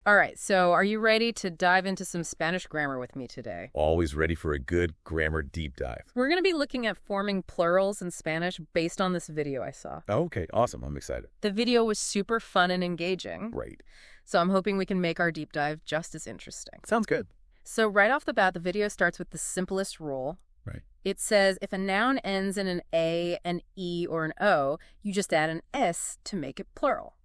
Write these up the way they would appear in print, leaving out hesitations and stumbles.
All right, so are you ready to dive into some Spanish grammar with me today? Always ready for a good grammar deep dive. We're going to be looking at forming plurals in Spanish based on this video I saw. Okay, awesome. I'm excited. The video was super fun and engaging. Great. So I'm hoping we can make our deep dive just as interesting. Sounds good. So right off the bat, the video starts with the simplest rule. Right. It says if a noun ends in an A, an E, or an O, you just add an S to make it plural.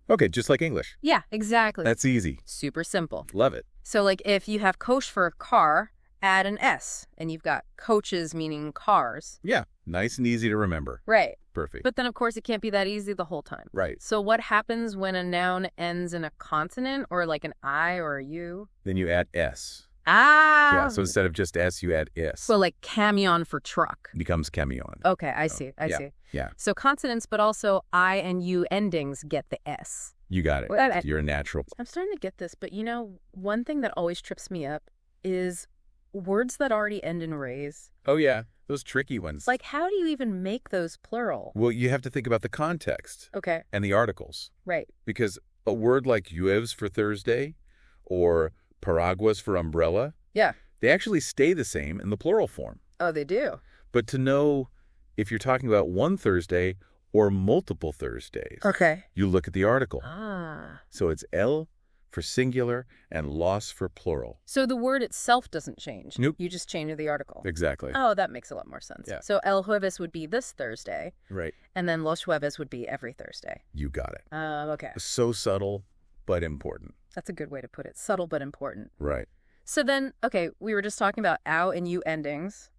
Okay, just like English. Yeah, exactly. That's easy. Super simple. Love it. So like if you have coach for a car, add an S, and you've got coaches meaning cars. Yeah, nice and easy to remember. Right. Perfect. But then, of course, it can't be that easy the whole time. Right. So what happens when a noun ends in a consonant or like an I or a U? Then you add S. Ah! Yeah, so instead of just S, you add S. So like camion for truck. It becomes camion. Okay, I see. I yeah, see. Yeah, So consonants, but also I and U endings get the S. you got it. Well, You're a natural. I'm starting to get this, but you know, one thing that always trips me up is words that already end in rays. Oh, yeah, those tricky ones. Like, how do you even make those plural? Well, you have to think about the context Okay, and the articles. right. Because a word like llueves for Thursday or paraguas for umbrella, Yeah. they actually stay the same in the plural form. Oh, they do? But to know if you're talking about one Thursday or multiple Thursdays, Okay. you look at the article. Ah. So it's el for singular and los for plural. So the word itself doesn't change. Nope. You just change the article. Exactly. Oh, that makes a lot more sense. Yeah. So el jueves would be this Thursday, Right. and then los jueves would be every Thursday. You got it. Okay. So subtle, but important. That's a good way to put it. Subtle but important. Right. So then, okay, we were just talking about ow and u endings,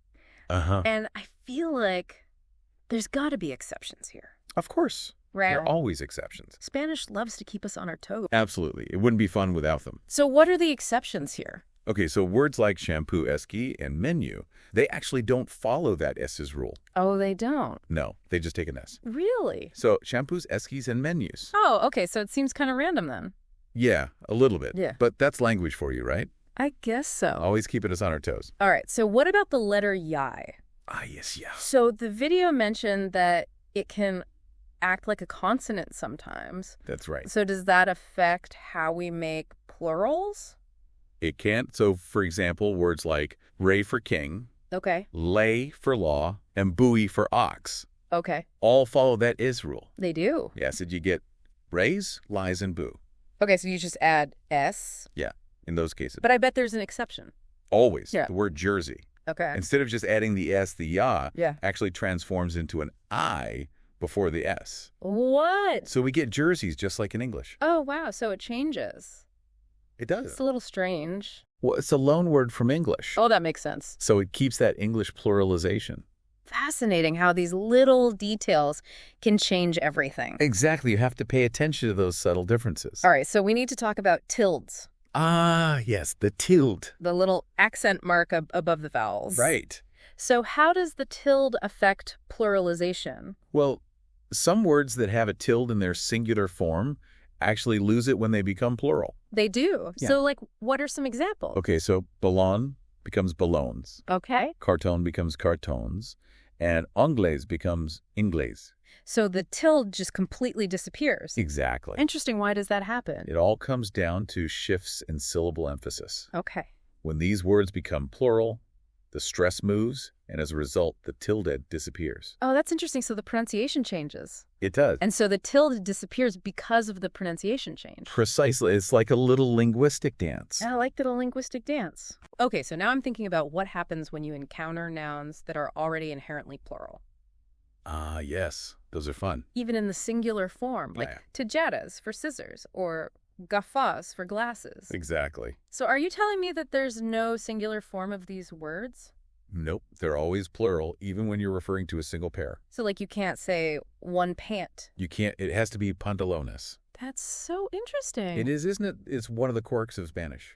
Uh-huh. and I feel like there's got to be exceptions here. Of course. Right. There are always exceptions. Spanish loves to keep us on our toes. Absolutely. It wouldn't be fun without them. So what are the exceptions here? Okay, so words like shampoo, esky, and menu, they actually don't follow that S's rule. Oh, they don't. No, they just take an S. Really? So shampoos, eskis, and menus. Oh, okay, so it seems kind of random then. Yeah, a little bit. Yeah. But that's language for you, right? I guess so. Always keeping us on our toes. All right, so what about the letter Y? Ah, yes, yeah. So the video mentioned that it can act like a consonant sometimes. That's right. So does that affect how we make plurals? It can't. So, for example, words like ray for king, Okay. lay for law, and buoy for ox Okay. all follow that is rule. They do. Yeah, so you get rays, lies, and boo. Okay, so you just add S. Yeah, in those cases. But I bet there's an exception. Always. Yeah. The word jersey. Okay. Instead of just adding the S, the ya Yeah. actually transforms into an I before the S. What? So we get jerseys just like in English. Oh, wow. So it changes. It does. It's a little strange. Well, it's a loan word from English. Oh, that makes sense. So it keeps that English pluralization. Fascinating how these little details can change everything. Exactly. You have to pay attention to those subtle differences. All right, so we need to talk about tildes, Ah, yes, the tilde. the little accent mark above the vowels. Right. So how does the tilde affect pluralization? Well, some words that have a tilde in their singular form actually lose it when they become plural. They do. Yeah. So, like, what are some examples? Okay, so ballon becomes ballons, Okay. carton becomes cartons, and anglais becomes inglés. So the tilde just completely disappears. Exactly. Interesting. Why does that happen? It all comes down to shifts in syllable emphasis. Okay. When these words become plural, the stress moves, and as a result, the tilde disappears. Oh, that's interesting. So the pronunciation changes. It does. And so the tilde disappears because of the pronunciation change. Precisely. It's like a little linguistic dance. I like the linguistic dance. Okay, so now I'm thinking about what happens when you encounter nouns that are already inherently plural. Ah, yes. Those are fun. Even in the singular form, like Yeah. tijeras for scissors or gafas for glasses. Exactly. So are you telling me that there's no singular form of these words? Nope. They're always plural, even when you're referring to a single pair. So like you can't say one pant. You can't, it has to be pantalones. That's so interesting. It is, isn't it? It's one of the quirks of Spanish.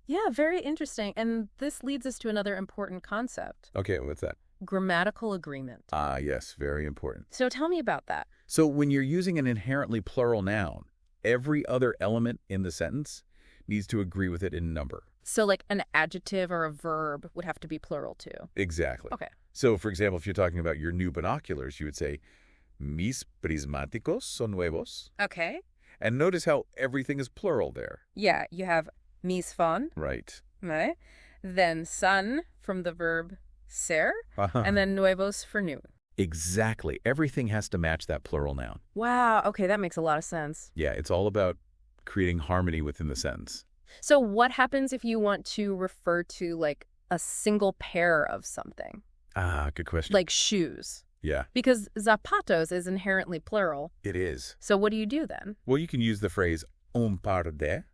Yeah, very interesting. And this leads us to another important concept, Okay, what's that? grammatical agreement. Ah, yes, very important. So tell me about that. So when you're using an inherently plural noun, every other element in the sentence needs to agree with it in number. So like an adjective or a verb would have to be plural too. Exactly. Okay. So, for example, if you're talking about your new binoculars, you would say, mis prismáticos son nuevos. Okay. And notice how everything is plural there. Yeah, you have mis van, Right. right? Then san from the verb ser, and then nuevos for new. Exactly. Everything has to match that plural noun. Wow, okay, that makes a lot of sense. Yeah, it's all about creating harmony within the sentence. So what happens if you want to refer to, like, a single pair of something? Ah, good question. Like shoes. Yeah, Because zapatos is inherently plural. it is. So what do you do then? Well, you can use the phrase un par de.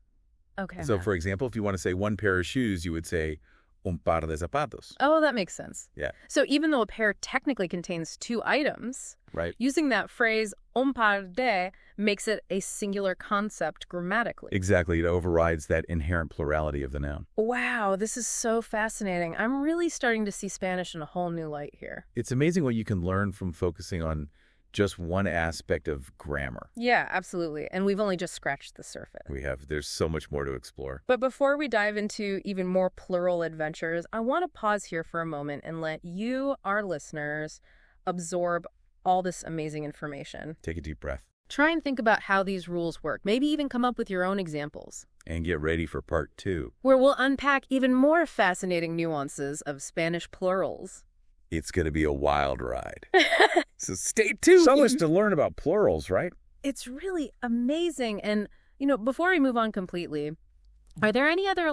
Okay. So, for example, if you want to say one pair of shoes, you would say un par de zapatos. Oh, that makes sense. Yeah. So even though a pair technically contains two items, Right. using that phrase un par de makes it a singular concept grammatically. Exactly. It overrides that inherent plurality of the noun. Wow, this is so fascinating. I'm really starting to see Spanish in a whole new light here. It's amazing what you can learn from focusing on just one aspect of grammar. Yeah, absolutely. And we've only just scratched the surface. There's so much more to explore. But before we dive into even more plural adventures, I want to pause here for a moment and let you, our listeners, absorb all this amazing information. Take a deep breath. Try and think about how these rules work. Maybe even come up with your own examples. And get ready for part 2. Where we'll unpack even more fascinating nuances of Spanish plurals. It's going to be a wild ride. So stay tuned. So much to learn about plurals, right? It's really amazing. And, before we move on completely, are there any other,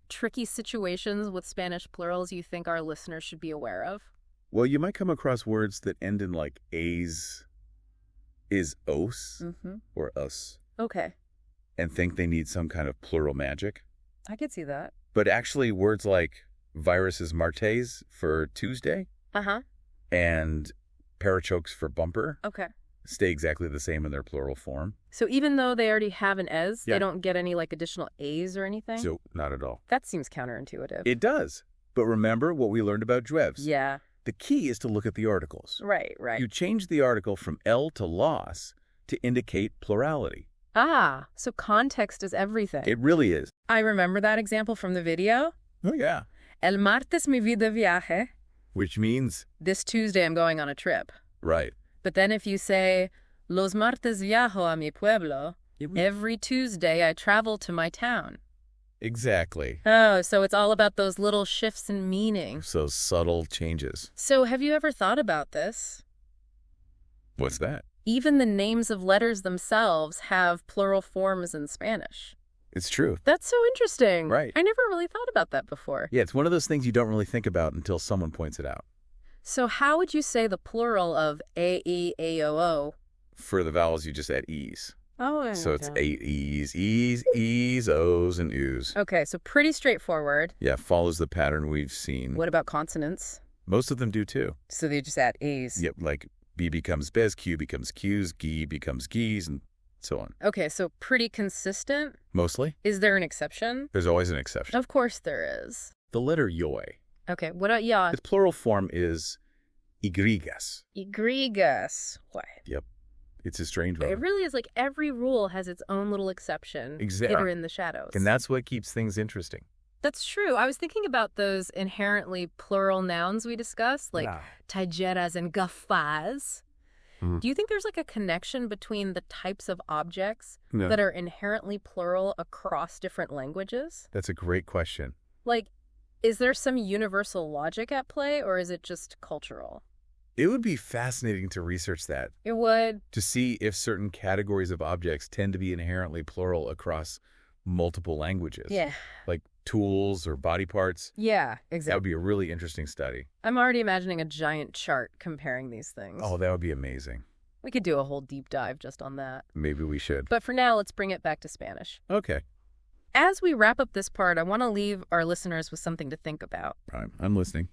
tricky situations with Spanish plurals you think our listeners should be aware of? Well, you might come across words that end in is os or us, Okay. and think they need some kind of plural magic. I could see that. But actually, words like virus is martes for Tuesday Uh-huh. and parachoques for bumper Okay. stay exactly the same in their plural form. So even though they already have an es, Yeah. they don't get any, additional a's or anything? So, not at all. That seems counterintuitive. It does. But remember what we learned about juevs. Yeah. The key is to look at the articles. Right. You change the article from el to los to indicate plurality. Ah, so context is everything. It really is. I remember that example from the video. Oh, yeah. El martes me vi de viaje. Which means, This Tuesday I'm going on a trip. right. But then if you say, los martes viajo a mi pueblo, every Tuesday I travel to my town. Exactly. Oh, so it's all about those little shifts in meaning. So subtle changes. So have you ever thought about this? What's that? Even the names of letters themselves have plural forms in Spanish. It's true. That's so interesting. Right. I never really thought about that before. Yeah, it's one of those things you don't really think about until someone points it out. So how would you say the plural of A, E, A, O, O? For the vowels, you just add E's. Oh, So it's 8 E's, E's, O's, and U's. Okay, so pretty straightforward. Yeah, follows the pattern we've seen. What about consonants? Most of them do too. So they just add A's. Yep, like B becomes Bez, Q becomes Q's, G becomes G's, and so on. Okay, so pretty consistent. Mostly. Is there an exception? There's always an exception. Of course there is. The letter yoy. Okay, what about ya? Its plural form is igrigas. Igrigas. What? Yep. It's a strange It one. really is like every rule has its own little exception. Exactly. Hidden in the shadows. And that's what keeps things interesting. That's true. I was thinking about those inherently plural nouns we discussed, like taijeras and gafas. Do you think there's a connection between the types of objects that are inherently plural across different languages? That's a great question. Is there some universal logic at play, or is it just cultural? It would be fascinating to research that, It would. to see if certain categories of objects tend to be inherently plural across multiple languages. Yeah. Like tools or body parts. Yeah, That exactly. would be a really interesting study. I'm already imagining a giant chart comparing these things. Oh, that would be amazing. We could do a whole deep dive just on that. Maybe we should. But for now, let's bring it back to Spanish. Okay. As we wrap up this part, I want to leave our listeners with something to think about. I'm listening.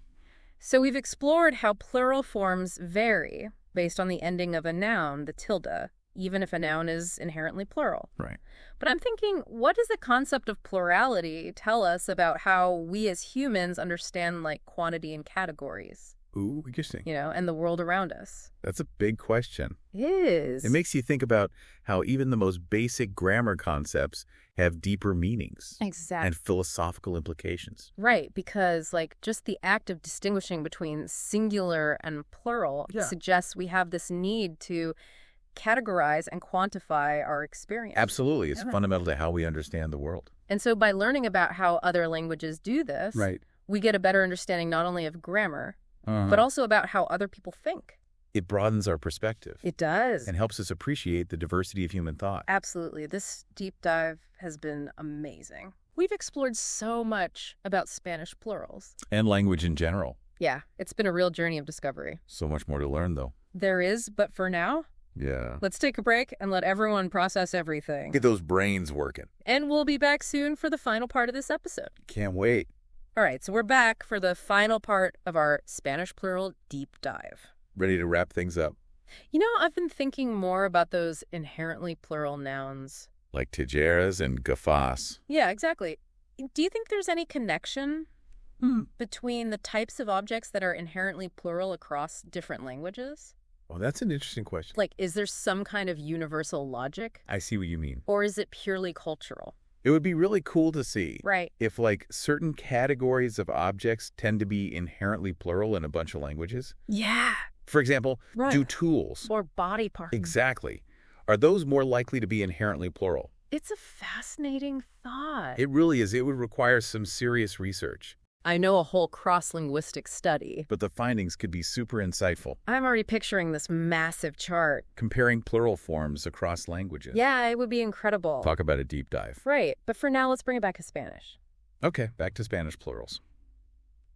So we've explored how plural forms vary based on the ending of a noun, the tilde, even if a noun is inherently plural. Right. But I'm thinking, what does the concept of plurality tell us about how we as humans understand quantity and categories? Ooh, interesting. And the world around us? That's a big question. It is. It makes you think about how even the most basic grammar concepts have deeper meanings Exactly. and philosophical implications. Right, because just the act of distinguishing between singular and plural suggests we have this need to categorize and quantify our experience. Absolutely. It's fundamental to how we understand the world. And so by learning about how other languages do this, we get a better understanding not only of grammar, but also about how other people think. It broadens our perspective. It does. And helps us appreciate the diversity of human thought. Absolutely. This deep dive has been amazing. We've explored so much about Spanish plurals. And language in general. Yeah, it's been a real journey of discovery. So much more to learn, though. There is, but for now, let's take a break and let everyone process everything. Get those brains working. And we'll be back soon for the final part of this episode. Can't wait. All right, so we're back for the final part of our Spanish plural deep dive. Ready to wrap things up? You know, I've been thinking more about those inherently plural nouns. Like tijeras and gafas. Yeah, exactly. Do you think there's any connection between the types of objects that are inherently plural across different languages? Oh, that's an interesting question. Like, is there some kind of universal logic? I see what you mean. Or is it purely cultural? It would be really cool to see. Right. If, like, certain categories of objects tend to be inherently plural in a bunch of languages. Yeah. For example, do tools. Or body parts. Exactly. Are those more likely to be inherently plural? It's a fascinating thought. It really is. It would require some serious research. I know a whole cross-linguistic study. But the findings could be super insightful. I'm already picturing this massive chart. Comparing plural forms across languages. Yeah, it would be incredible. Talk about a deep dive. Right. But for now, let's bring it back to Spanish. Okay, back to Spanish plurals.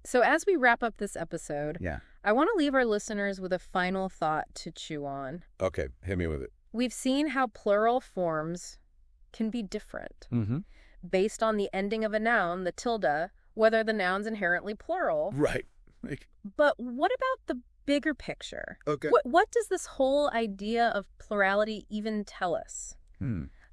So as we wrap up this episode, I want to leave our listeners with a final thought to chew on. Okay, hit me with it. We've seen how plural forms can be different based on the ending of a noun, the tilde, whether the noun's inherently plural. Right. But what about the bigger picture? Okay. What does this whole idea of plurality even tell us?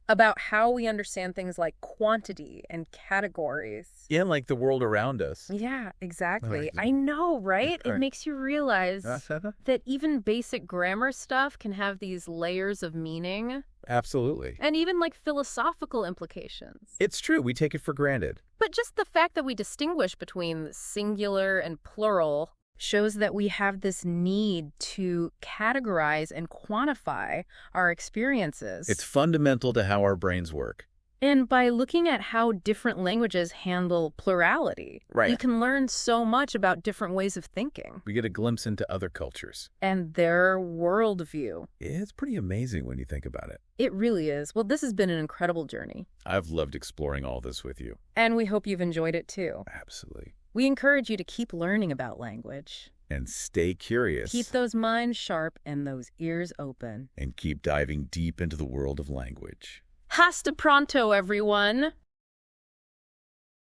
About how we understand things like quantity and categories. Yeah, like the world around us. Yeah, exactly. I know, right? It makes you realize that even basic grammar stuff can have these layers of meaning. Absolutely. And even like philosophical implications. It's true. We take it for granted. But just the fact that we distinguish between singular and plural shows that we have this need to categorize and quantify our experiences. It's fundamental to how our brains work. And by looking at how different languages handle plurality, you can learn so much about different ways of thinking. We get a glimpse into other cultures. And their worldview. It's pretty amazing when you think about it. It really is. Well, this has been an incredible journey. I've loved exploring all this with you. And we hope you've enjoyed it too. Absolutely. We encourage you to keep learning about language. And stay curious. Keep those minds sharp and those ears open. And keep diving deep into the world of language. Hasta pronto, everyone!